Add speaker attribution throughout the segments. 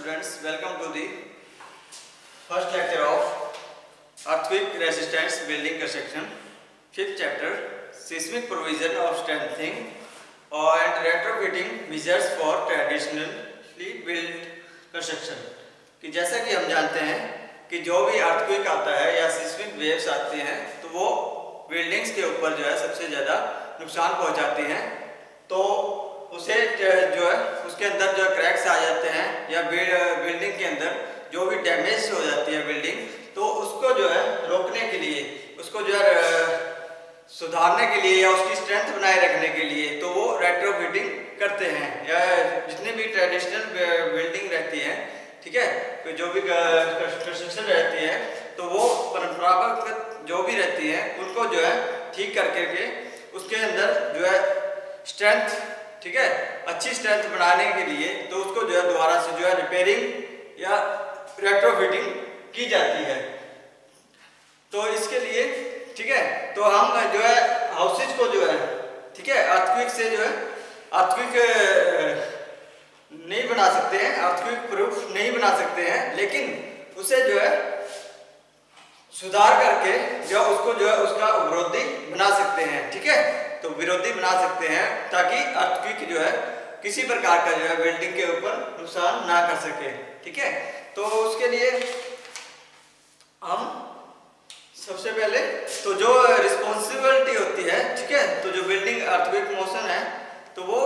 Speaker 1: students, welcome to the first lecture of earthquake resistance building construction, fifth chapter, seismic provision of strengthening and retrofitting measures for traditionally built construction। कि जैसा कि हम जानते हैं कि जो भी earthquake आता है या seismic waves आती हैं तो वो बिल्डिंग्स के ऊपर जो है सबसे ज़्यादा नुकसान पहुंचाती हैं, तो उसे जो है उसके अंदर जो क्रैक्स आ जाते हैं या बिल्डिंग के अंदर जो भी डैमेज हो जाती है बिल्डिंग, तो उसको जो है रोकने के लिए, उसको जो है सुधारने के लिए या उसकी स्ट्रेंथ बनाए रखने के लिए तो वो रेट्रोफिटिंग करते हैं। या जितनी भी ट्रेडिशनल बिल्डिंग रहती है, ठीक है, तो जो भी कंस्ट्रक्शन रहती है तो वो परंपरागत जो भी रहती है उनको जो है ठीक करके उसके अंदर जो है स्ट्रेंथ, ठीक है, अच्छी स्ट्रेंथ बनाने के लिए तो उसको जो है दोबारा से जो है रिपेयरिंग या रेट्रोफिटिंग की जाती है। तो इसके लिए, ठीक है, तो हम जो है हाउसेज को जो है, ठीक है, अर्थक्वेक से जो है अर्थक्वेक नहीं बना सकते हैं, अर्थक्वेक प्रूफ नहीं बना सकते हैं, लेकिन उसे जो है सुधार करके जो उसको जो है उसका विरोधी बना सकते हैं, ठीक है, तो विरोधी बना सकते हैं ताकि अर्थक्वेक जो है किसी प्रकार का जो है बिल्डिंग के ऊपर नुकसान ना कर सके, ठीक है। तो उसके लिए हम सबसे पहले तो जो रिस्पॉन्सिबिलिटी होती है, ठीक है, तो जो बिल्डिंग अर्थक्वेक मोशन है तो वो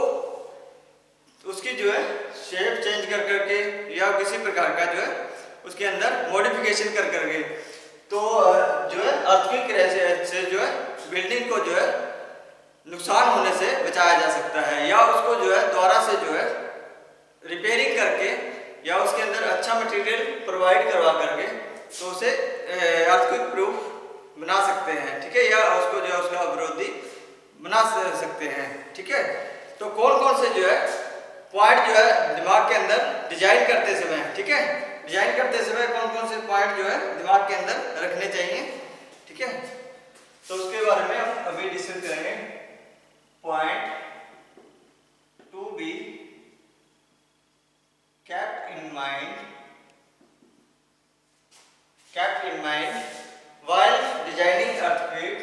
Speaker 1: उसकी जो है शेप चेंज कर करके या किसी प्रकार का जो है उसके अंदर मॉडिफिकेशन कर करके तो जो है अर्थक्वेक से जो है बिल्डिंग को जो है नुकसान होने से बचाया जा सकता है, या उसको जो है दोबारा से जो है रिपेयरिंग करके या उसके अंदर अच्छा मटेरियल प्रोवाइड करवा करके तो उसे अर्थक्वेक प्रूफ बना सकते हैं, ठीक है, या उसको जो है उसका विरोधी बना सकते हैं, ठीक है। तो कौन कौन से जो है पॉइंट जो है दिमाग के अंदर डिजाइन करते समय, ठीक है, डिजाइन करते समय कौन कौन से पॉइंट जो है दिमाग के अंदर रखने चाहिए, ठीक है, तो उसके बारे में हम अभी डिस्कस करेंगे। Point to be kept in mind while designing earthquake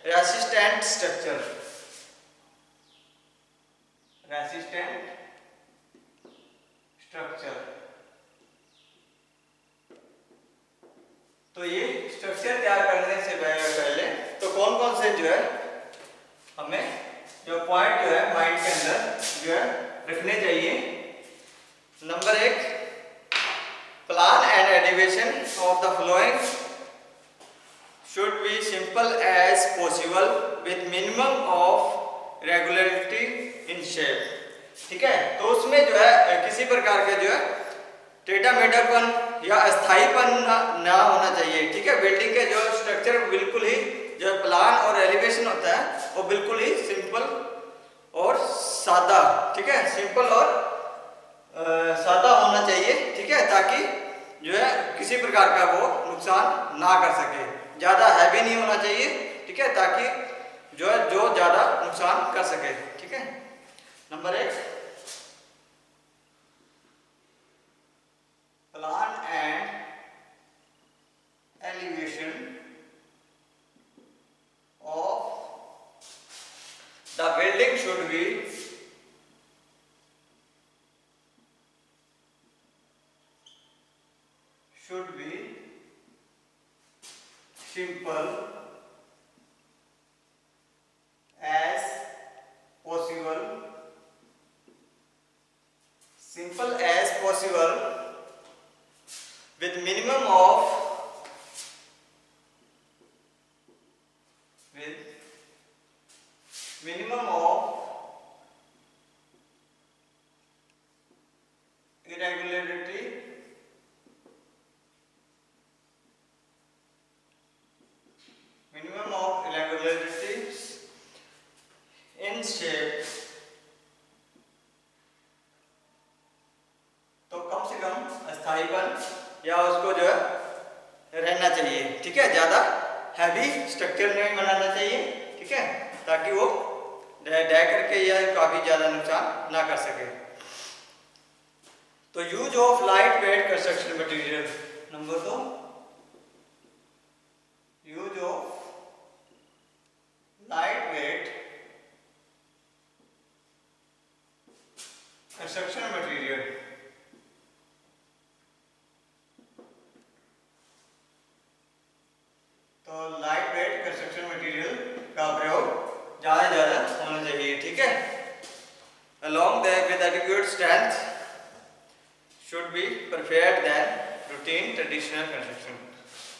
Speaker 1: resistant structure, तो ये स्ट्रक्चर तैयार करने से पहले तो कौन कौन से जो है हमें जो पॉइंट जो है माइंड के अंदर जो है रखने चाहिए। Number 1, plan and elevation of the flowing should be simple as possible with minimum of regularity in shape, ठीक है, तो उसमें जो है किसी प्रकार का जो है टेढ़ा मेढ़ापन या अस्थायीपन ना होना चाहिए, ठीक है। बिल्डिंग के जो स्ट्रक्चर बिल्कुल ही जो प्लान और एलिवेशन होता है वो बिल्कुल ही सिंपल और सादा, ठीक है, सिंपल और सादा होना चाहिए, ठीक है, ताकि जो है किसी प्रकार का वो नुकसान ना कर सके। ज़्यादा हैवी नहीं होना चाहिए, ठीक है, ताकि जो है जो ज़्यादा नुकसान कर सके, ठीक है। Number 1, plan and elevation of the building should be simple as possible with minimum of irregularity in shape, तो कम से कम या उसको जो है रहना चाहिए, ठीक है। ज़्यादा हैवी स्ट्रक्चर नहीं बनाना चाहिए, ठीक है, ताकि वो ढह करके या काफ़ी ज़्यादा नुकसान ना कर सके। तो use of light weight construction material number 2, use of light weight construction material. तो लाइट वेट कंस्ट्रक्शन मटेरियल का प्रयोग ज़्यादा से ज़्यादा होना चाहिए, ठीक है। Along with adequate strength should be preferred than routine traditional construction।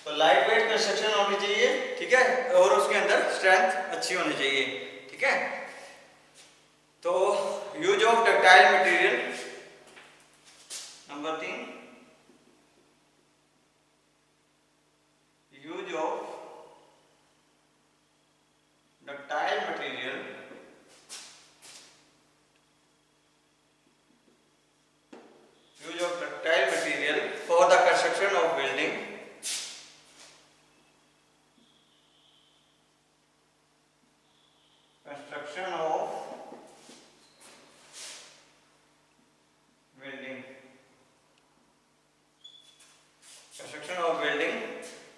Speaker 1: तो लाइट वेट कंस्ट्रक्शन होनी चाहिए, ठीक है, और उसके अंदर स्ट्रेंथ अच्छी होनी चाहिए, ठीक है। तो use of ductile material number 3, use of ductile material for the construction of building,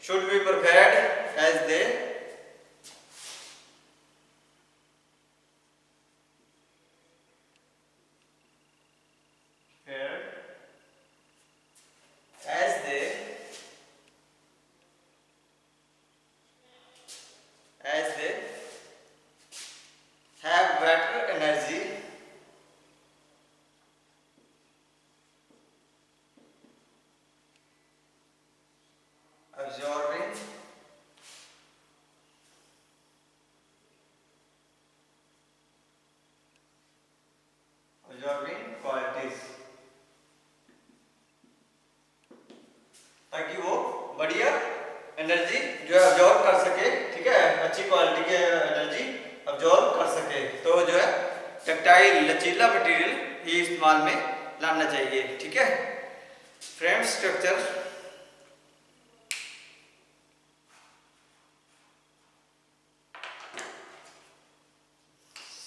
Speaker 1: should be prepared as they have better energy absorbing qualities, ताकि वो बढ़िया एनर्जी जो है अब्जॉर्ब कर सके, ठीक है, अच्छी क्वालिटी की एनर्जी अब्जॉर्ब कर सके। तो जो है डक्टाइल लचीला मटेरियल ही इस्तेमाल में लाना चाहिए, ठीक है। फ्रेम स्ट्रक्चर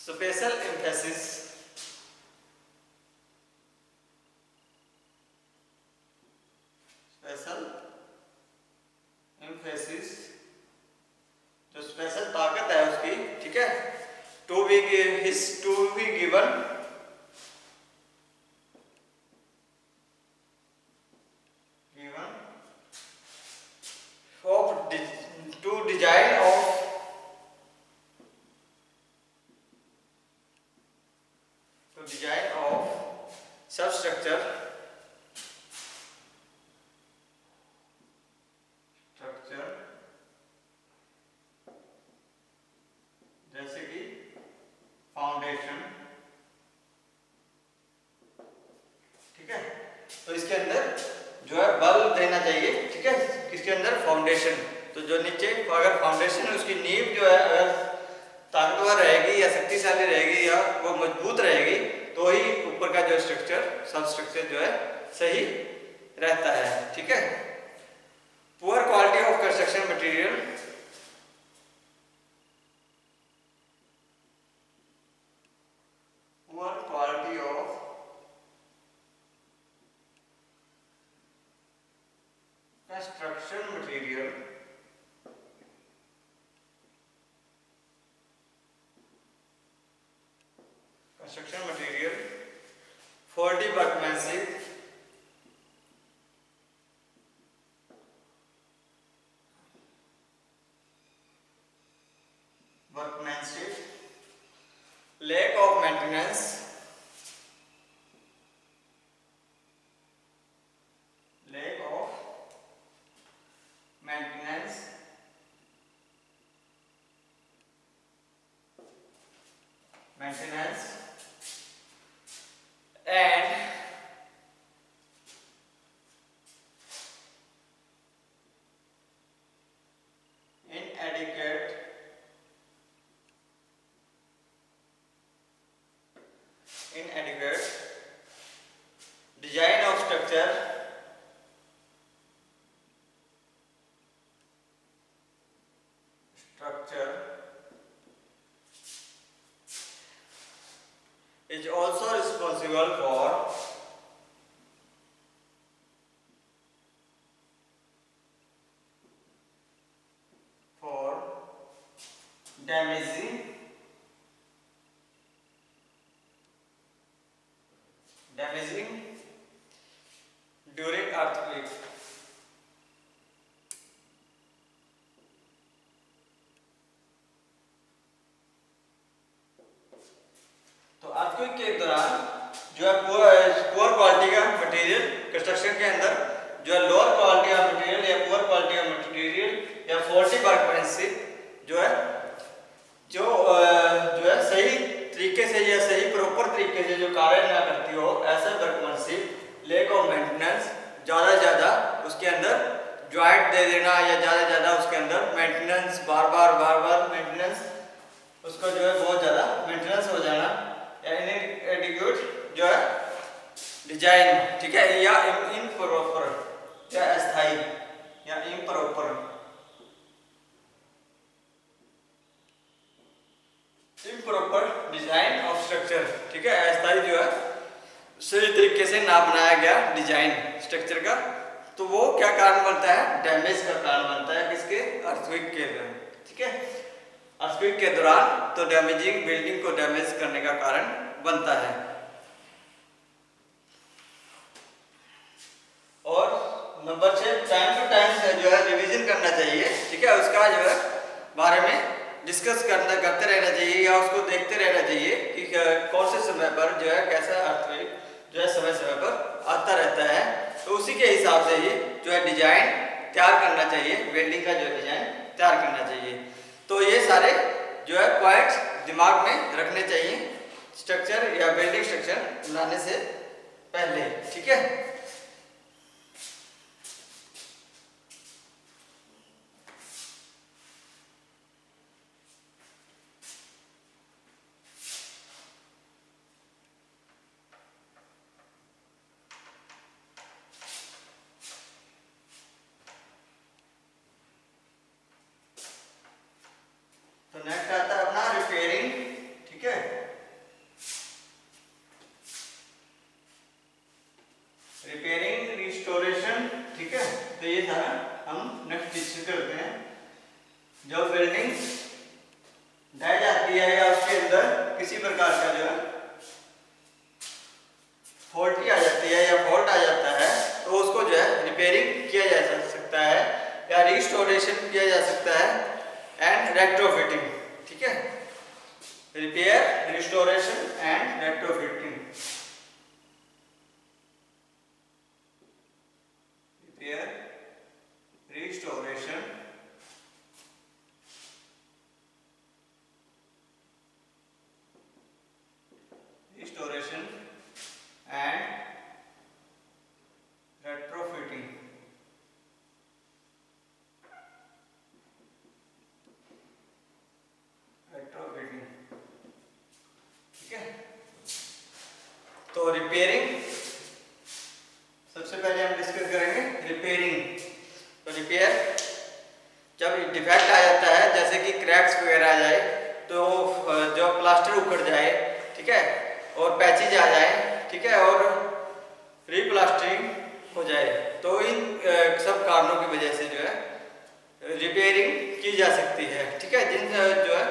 Speaker 1: स्पेशल एम्फेसिस जो स्पेशल ताकत है उसकी, ठीक है, to be given to design of substructure जैसे कि फाउंडेशन, ठीक है। तो इसके अंदर जो है बल देना चाहिए, ठीक है, किसके अंदर, फाउंडेशन। तो जो नीचे अगर फाउंडेशन है उसकी नींव जो है अगर ताकतवर रहेगी या शक्तिशाली रहेगी या वो मजबूत रहेगी, तो ही ऊपर का जो स्ट्रक्चर सब स्ट्रक्चर जो है सही रहता है, ठीक है। Poor quality of construction material, poor quality of construction material faulty workmanship, lack of maintenance, and inadequate design of structure damaging during earthquake. तो अर्थक्वेक के दौरान जो है पुअर क्वालिटी का मटेरियल कंस्ट्रक्शन के अंदर जो है लोअर क्वालिटी ऑफ मटेरियल या पुअर क्वालिटी ऑफ मटेरियल या फॉल्टी वर्कमैनशिप जो है सही तरीके से या सही प्रॉपर तरीके से जो कार्य ना करती हो, ऐसा वर्कमैनशिप, लैक ऑफ मेंटेनेंस, ज़्यादा उसके अंदर जॉइंट दे देना या ज़्यादा उसके अंदर मेंटेनेंस बार बार मेंटेनेंस उसको जो है बहुत ज़्यादा मेंटेनेंस हो जाना या इनएडिक्वेट जो है डिजाइन, ठीक है, या इम्प्रॉपर या अस्थायी या इम्प्रॉपर डिजाइन ऑफ स्ट्रक्चर, ठीक है, अस्थायी जो है सही तरीके से ना बनाया गया डिजाइन स्ट्रक्चर का, तो वो क्या कारण बनता है, डैमेज का कारण बनता है किसके, अर्थक्वेक के दौरान, ठीक है, अर्थक्वेक के दौरान तो डैमेजिंग बिल्डिंग को डैमेज करने का कारण बनता है। और नंबर 6, टाइम टू टाइम जो है रिवीजन करना चाहिए, ठीक है, उसका जो है बारे में डिस्कस करते रहना चाहिए या उसको देखते रहना चाहिए कि कौन से समय पर जो है कैसा अर्थक्वेक जो है समय पर आता रहता है, तो उसी के हिसाब से ही जो है डिजाइन तैयार करना चाहिए, बिल्डिंग का जो डिजाइन तैयार करना चाहिए। तो ये सारे जो है पॉइंट्स दिमाग में रखने चाहिए स्ट्रक्चर या बिल्डिंग स्ट्रक्चर बनाने से पहले, ठीक है। तो नेक्स्ट आता है अपना रिपेयरिंग, ठीक है, रिपेयरिंग रिस्टोरेशन, ठीक है, तो ये सारा हम नेक्स्ट डिस्कस करते हैं। जब बिल्डिंग ढह जाती है या उसके अंदर किसी प्रकार का जो है फॉल्टी आ जाती है या फॉल्ट आ जाता है, तो उसको जो है रिपेयरिंग किया जा सकता है या रिस्टोरेशन किया जा सकता है एंड रेट्रोफिटिंग, ठीक है, repair, restoration and retrofitting, repair, restoration, and retrofitting, ठीक है। तो रिपेयरिंग सबसे पहले हम डिस्कस करेंगे रिपेयरिंग। तो रिपेयर जब डिफेक्ट आ जाता है, जैसे कि क्रैक्स वगैरह आ जाए, तो जो प्लास्टर उखड़ जाए, ठीक है, और पैचेज आ जाए, ठीक है, और रीप्लास्टरिंग हो जाए, तो इन सब कारणों की वजह से जो है रिपेयरिंग की जा सकती है, ठीक है, जिन जो है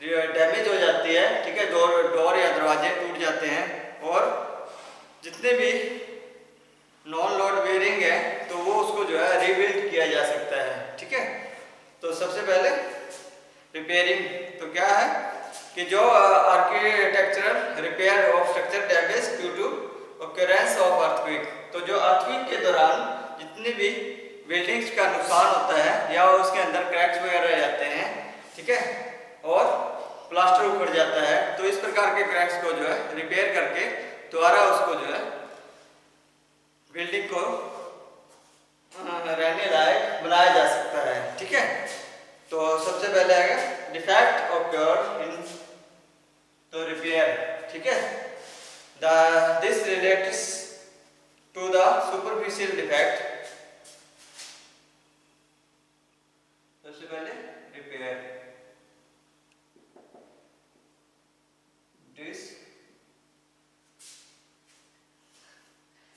Speaker 1: डैमेज हो जाती है, ठीक है, डोर या दरवाजे टूट जाते हैं और जितने भी नॉन लोड बेयरिंग है तो वो उसको जो है रीबिल्ड किया जा सकता है, ठीक है। तो सबसे पहले रिपेयरिंग तो क्या है कि जो architectural repair of structure damage due to occurrence of earthquake, तो जो अर्थक्वेक के दौरान जितनी भी बिल्डिंग्स का नुकसान होता है या उसके अंदर क्रैक्स वगैरह रह जाते हैं, ठीक है, और प्लास्टर उखड़ जाता है, तो इस प्रकार के क्रैक्स को जो है रिपेयर करके दोबारा उसको जो है बिल्डिंग को रहने लायक बनाया जा सकता है, ठीक है। तो सबसे पहले आएगा डिफेक्ट ऑक्योर्ड इन तो रिपेयर, ठीक है, this relates to the superficial defect. सबसे पहले repair, this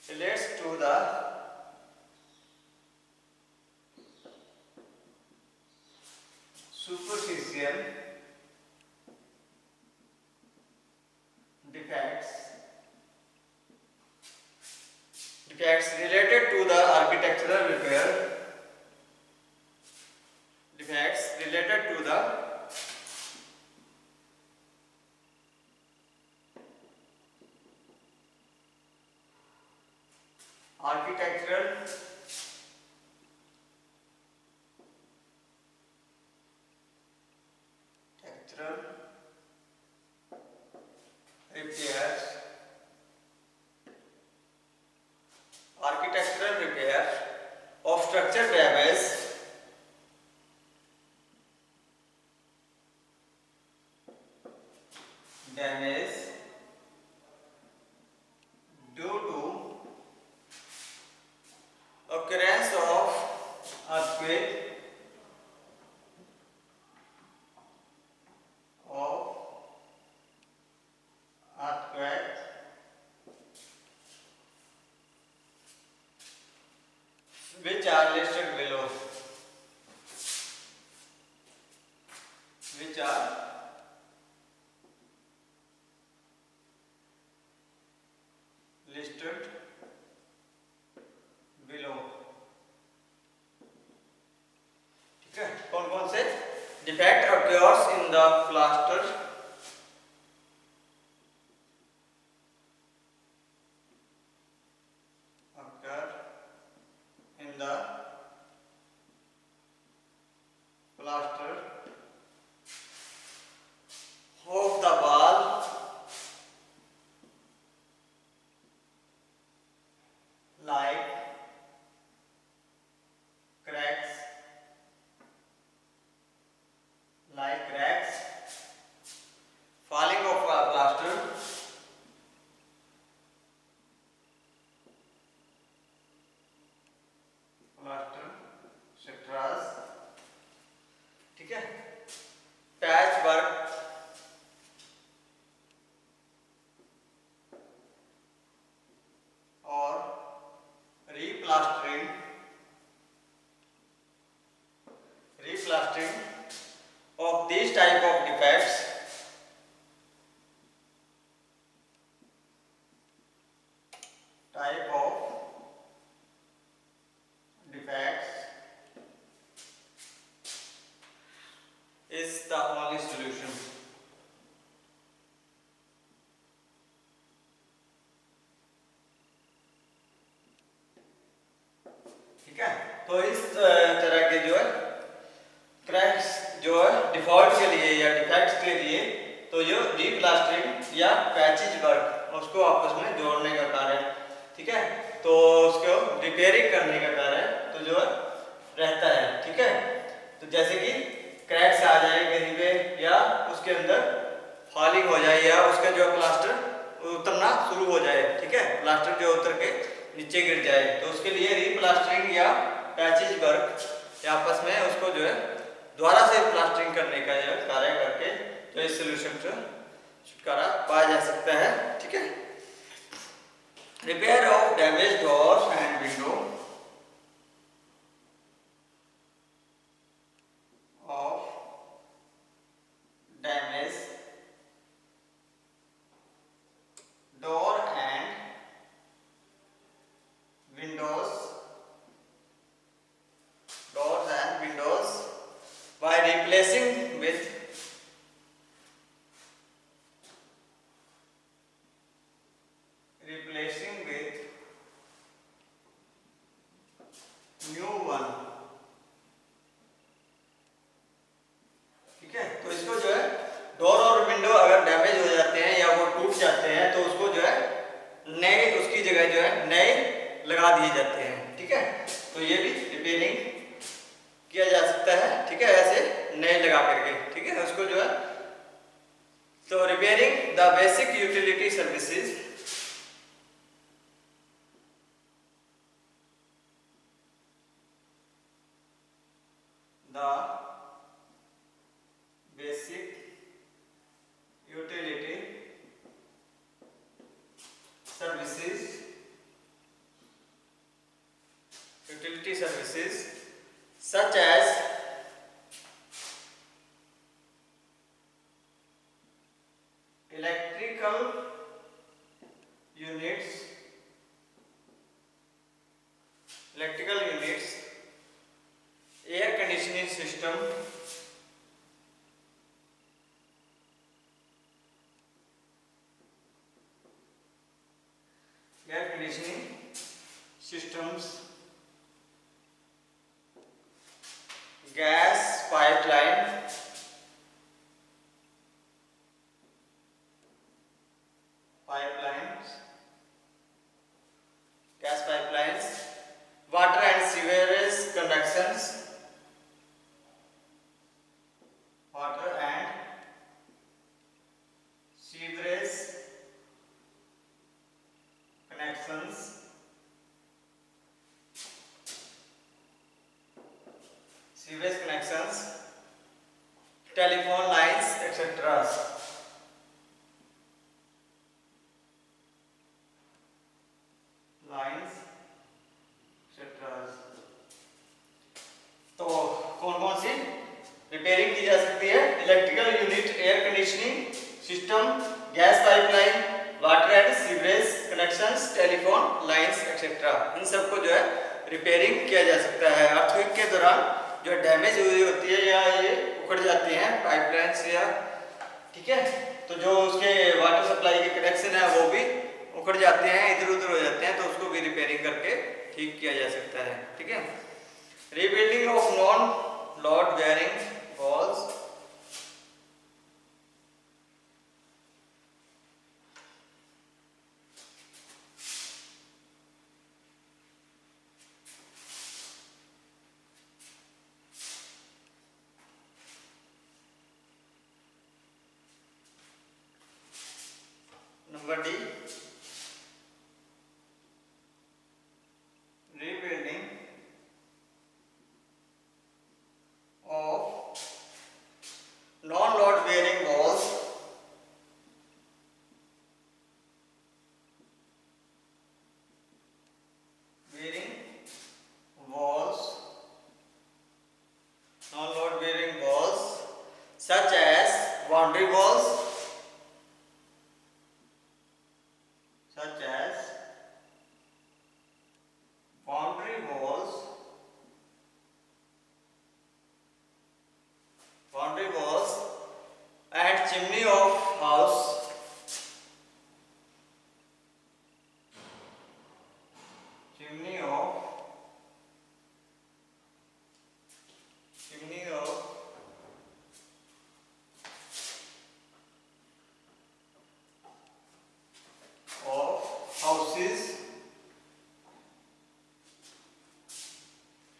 Speaker 1: relates to the superficial defects related to the architectural repair, defects related to the architectural repairs, architectural repair of structure damage due to occurrence of earthquake which are listed below, which are listed below. ठीक है, कौन कौन से defect occurs in the plaster, occur in the plaster of the wall like cracks, falling of plaster, stress, ठीक है, patch work, और replastering of these type of defects is the only solution. ठीक है, तो इस तरह के जो है क्रैक्स जो है डिफॉल्ट के लिए या डिफेक्ट्स के लिए तो जो रीप्लास्टरिंग या पैचेज वर्क उसको आपस में जोड़ने का कार्य, ठीक है, तो उसको रिपेयरिंग करने का कार्य तो जो है रहता है। ठीक है, तो जैसे कि क्रैक्स आ जाए कहीं पे या उसके अंदर फॉलिंग हो जाए या उसका जो प्लास्टर उतरना शुरू हो जाए, ठीक है, प्लास्टर जो उतर के नीचे गिर जाए, तो उसके लिए रीप्लास्टरिंग या पैचेज वर्क या आपस में उसको जो है दोबारा से प्लास्टरिंग करने का जो कार्य करके तो इस सोल्यूशन से छुटकारा पाया जा सकता है। ठीक है, repair of damage doors and window of damaged door and windows, by replacing with new one। ठीक है, तो इसको जो है डोर और विंडो अगर डैमेज हो जाते हैं या वो टूट जाते हैं तो उसको जो है नए उसकी जगह जो है नए लगा दिए जाते हैं। ठीक है, तो ये भी रिपेयरिंग किया जा सकता है। ठीक है, ऐसे नए लगा करके, ठीक है, उसको जो है तो repairing the basic utility services services such as electrical units, electrical units, air conditioning system, air conditioning systems, gas pipeline, gas pipelines, water and sewerage connections, water and sewerage connections, telephone lines, etc. Lines, etc. तो कौन कौन सी repairing की जा सकती है? Electrical unit, air conditioning system, gas pipeline, water and sewerage connections, telephone lines etcetera. इन सबको जो है रिपेयरिंग किया जा सकता है। अर्थक्वेक के दौरान जो डैमेज हुई होती है या ये उखड़ जाती हैं पाइपलाइन से या, ठीक है, तो जो उसके वाटर सप्लाई के कनेक्शन है वो भी उखड़ जाते हैं, इधर उधर हो जाते हैं, तो उसको भी रिपेयरिंग करके ठीक किया जा सकता है। ठीक है, rebuilding of non load bearing walls, number D, rebuilding of non-load bearing walls, non-load bearing walls such as boundary walls, and chimney of house, chimney of houses,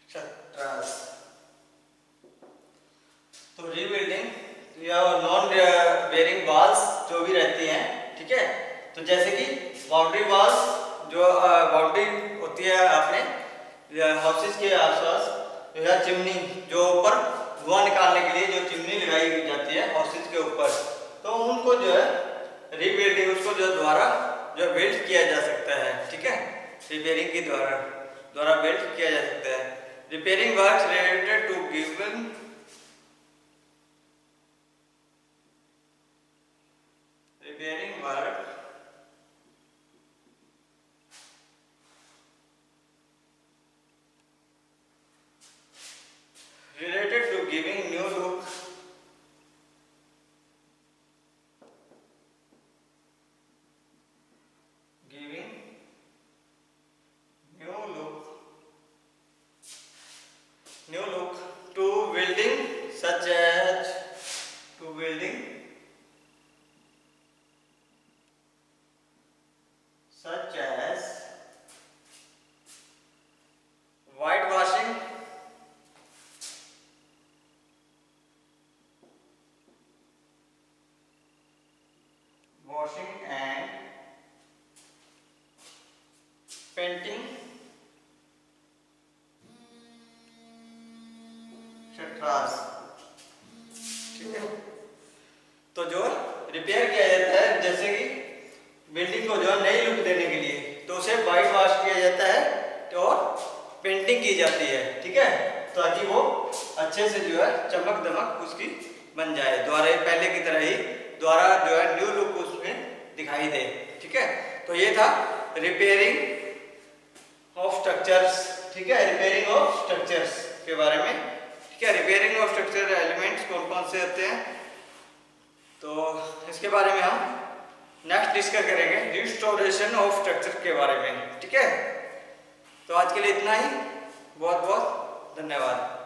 Speaker 1: etc. तो रीबिल्डिंग या नॉन बेयरिंग वॉल्स जो भी रहती हैं, ठीक है, तो जैसे कि बाउंड्री वॉल्स, जो बाउंड्री होती है अपने हाउसेस के आसपास, या चिमनी जो ऊपर धुआं निकालने के लिए जो चिमनी लगाई जाती है हाउसेस के ऊपर, तो उनको जो है रीबिल्डिंग, उसको जो द्वारा जो बिल्ड किया जा सकता है। ठीक है, रिपेयरिंग के द्वारा बिल्ड किया जा सकता है। Repairing works related to given repairing work related to giving new look to building such as whitewashing, washing and painting, etc. ठीक है, तो जो रिपेयर किया जाता है, जैसे कि बिल्डिंग को जो नई लुक देने के लिए, तो उसे वाइट वॉश किया जाता है और पेंटिंग की जाती है। ठीक है, ताकि वो अच्छे से जो है चमक दमक उसकी बन जाए, द्वारा पहले की तरह ही द्वारा जो है न्यू लुक उसमें दिखाई दे। ठीक है, तो ये था रिपेयरिंग ऑफ स्ट्रक्चर्स ठीक है, रिपेयरिंग ऑफ स्ट्रक्चर्स के बारे में। ठीक है, रिपेयरिंग ऑफ स्ट्रक्चर एलिमेंट्स कौन कौन से होते हैं, तो इसके बारे में हम नेक्स्ट डिस्कस करेंगे, रिस्टोरेशन ऑफ स्ट्रक्चर के बारे में। ठीक है, तो आज के लिए इतना ही, बहुत बहुत धन्यवाद।